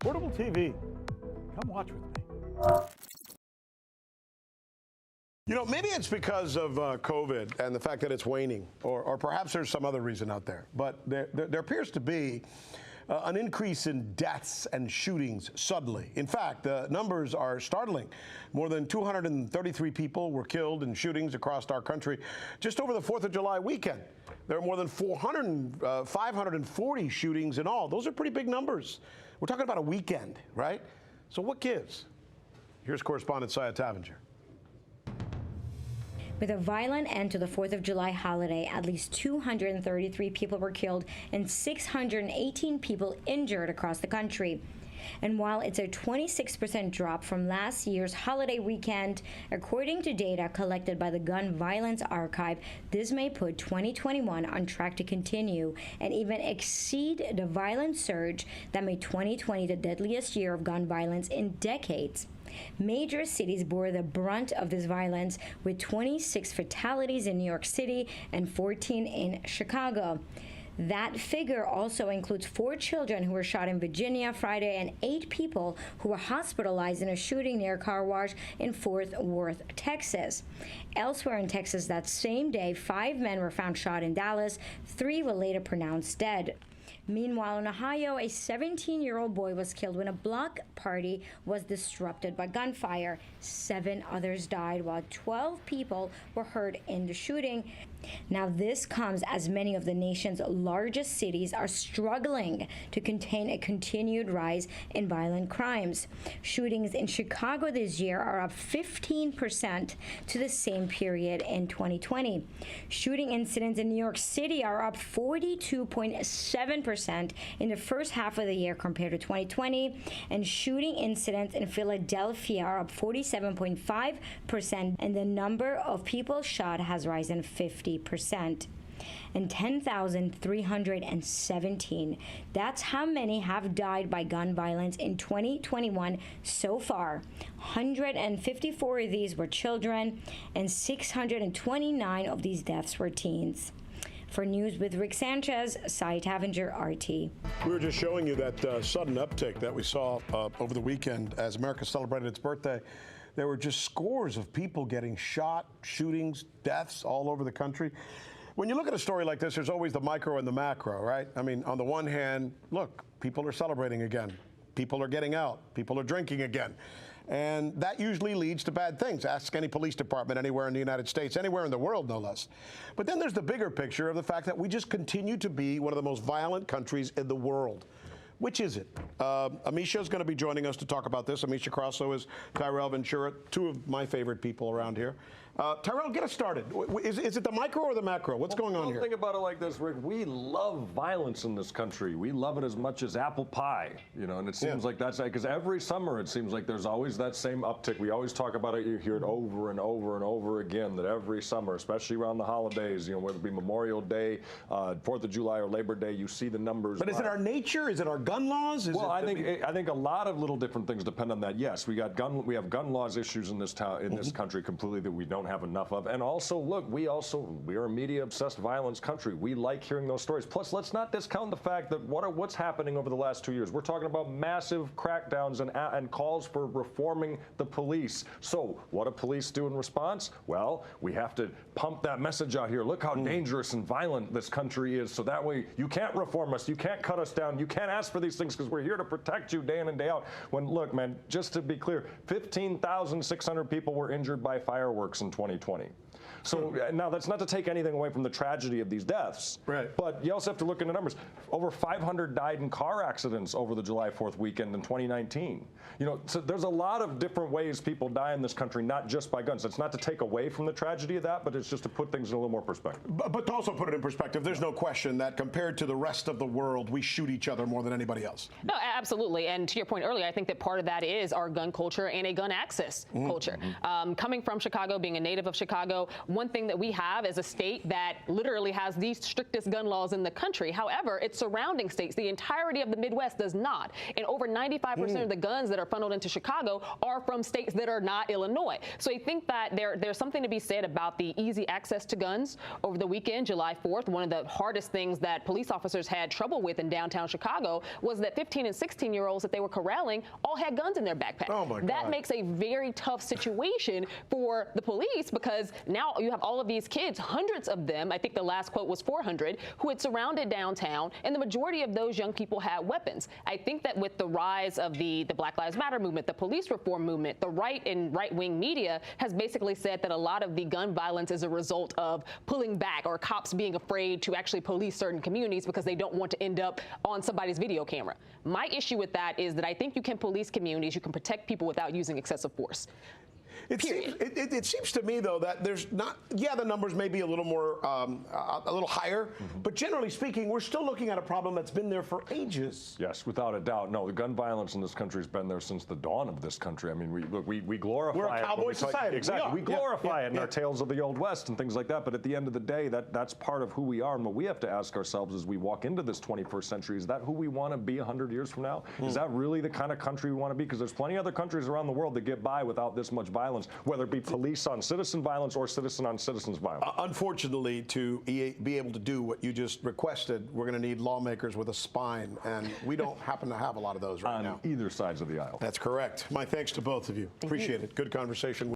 Portable TV. Come watch with me. You know, maybe it's because of COVID and the fact that it's waning, or perhaps there's some other reason out there. But there appears to be an increase in deaths and shootings suddenly. In fact, the numbers are startling. More than 233 people were killed in shootings across our country just over the 4th of July weekend. There are more than 540 shootings in all. Those are pretty big numbers. We're talking about a weekend, right? So what gives? Here's correspondent Saya Tavenger. With a violent end to the 4th of July holiday, at least 233 people were killed and 618 people injured across the country. And while it's a 26% drop from last year's holiday weekend, according to data collected by the Gun Violence Archive, this may put 2021 on track to continue and even exceed the violent surge that made 2020 the deadliest year of gun violence in decades. Major cities bore the brunt of this violence, with 26 fatalities in New York City and 14 in Chicago. That figure also includes 4 children who were shot in Virginia Friday and 8 people who were hospitalized in a shooting near a car wash in Fort Worth, Texas. Elsewhere in Texas that same day, 5 men were found shot in Dallas. 3 were later pronounced dead. Meanwhile, in Ohio, a 17-year-old boy was killed when a block party was disrupted by gunfire. 7 others died, while 12 people were hurt in the shooting. Now, this comes as many of the nation's largest cities are struggling to contain a continued rise in violent crimes. Shootings in Chicago this year are up 15% to the same period in 2020. Shooting incidents in New York City are up 42.7% in the first half of the year compared to 2020, and shooting incidents in Philadelphia are up 47.5%, and the number of people shot has risen 50%. And 10,317. That's how many have died by gun violence in 2021 so far. 154 of these were children, and 629 of these deaths were teens. For News with Rick Sanchez, Saya Tavenger, RT. We were just showing you that sudden uptick that we saw over the weekend as America celebrated its birthday. There were just scores of people getting shot, shootings, deaths all over the country. When you look at a story like this, there's always the micro and the macro, right? I mean, on the one hand, look, people are celebrating again. People are getting out. People are drinking again. And that usually leads to bad things. Ask any police department anywhere in the United States, anywhere in the world, no less. But then there's the bigger picture of the fact that we just continue to be one of the most violent countries in the world. Which is it? Amisha is going to be joining us to talk about this. Amisha Crosso is Tyrell Ventura, 2 of my favorite people around here. Tyrell, get us started. Is it the micro or the macro? What's going on here? Think about it like this, Rick. We love violence in this country. We love it as much as apple pie, you know, and it seems like that's because every summer it seems like there's always that same uptick. We always talk about it. You hear it over and over and over again that every summer, especially around the holidays, you know, whether it be Memorial Day, 4th of July, or Labor Day, you see the numbers. But is it our nature? Is it our gun laws? I think a lot of little different things depend on that. Yes, we have gun laws issues in this town, in this country completely that we don't have enough of. And also, look, we are a media-obsessed violence country. We like hearing those stories. Plus, let's not discount the fact that what's happening over the last 2 years. We're talking about massive crackdowns and calls for reforming the police. So what do police do in response? Well, we have to pump that message out here. Look how dangerous and violent this country is. So that way you can't reform us. You can't cut us down. You can't ask for these things because we're here to protect you day in and day out. When, look, man, just to be clear, 15,600 people were injured by fireworks in 2020. So now that's not to take anything away from the tragedy of these deaths, right? But you also have to look at the numbers. Over 500 died in car accidents over the July 4th weekend in 2019. You know, so there's a lot of different ways people die in this country, not just by guns. It's not to take away from the tragedy of that, but it's just to put things in a little more perspective. But to also put it in perspective, there's no question that compared to the rest of the world, we shoot each other more than anybody else. No, absolutely. And to your point earlier, I think that part of that is our gun culture and a gun access culture. Coming from Chicago, being a native of Chicago, one thing that we have is a state that literally has the strictest gun laws in the country. However, its surrounding states, the entirety of the Midwest, does not. And over 95% of the guns that are funneled into Chicago are from states that are not Illinois. So I think that there's something to be said about the easy access to guns. Over the weekend, July 4th, one of the hardest things that police officers had trouble with in downtown Chicago was that 15 and 16-year-olds that they were corralling all had guns in their backpack. Oh my God. That makes a very tough situation for the police, because now you have all of these kids, hundreds of them, I think the last quote was 400, who had surrounded downtown, and the majority of those young people had weapons. I think that with the rise of the Black Lives Matter movement, the police reform movement, the right and right-wing media has basically said that a lot of the gun violence is a result of pulling back or cops being afraid to actually police certain communities because they don't want to end up on somebody's video camera. My issue with that is that I think you can police communities, you can protect people without using excessive force. It seems to me, though, that there's not, the numbers may be a little more, a little higher, but generally speaking, we're still looking at a problem that's been there for ages. Yes, without a doubt. No, the gun violence in this country has been there since the dawn of this country. I mean, we glorify it. We're a cowboy society. Exactly. We glorify it in our tales of the Old West and things like that, but at the end of the day, that's part of who we are, and what we have to ask ourselves as we walk into this 21st century, is that who we want to be 100 years from now? Is that really the kind of country we want to be? Because there's plenty of other countries around the world that get by without this much violence, whether it be police on citizen violence or citizen on citizens violence. Unfortunately, to be able to do what you just requested, we're going to need lawmakers with a spine, and we don't happen to have a lot of those right now. On either sides of the aisle. That's correct. My thanks to both of you. Appreciate it. Good conversation.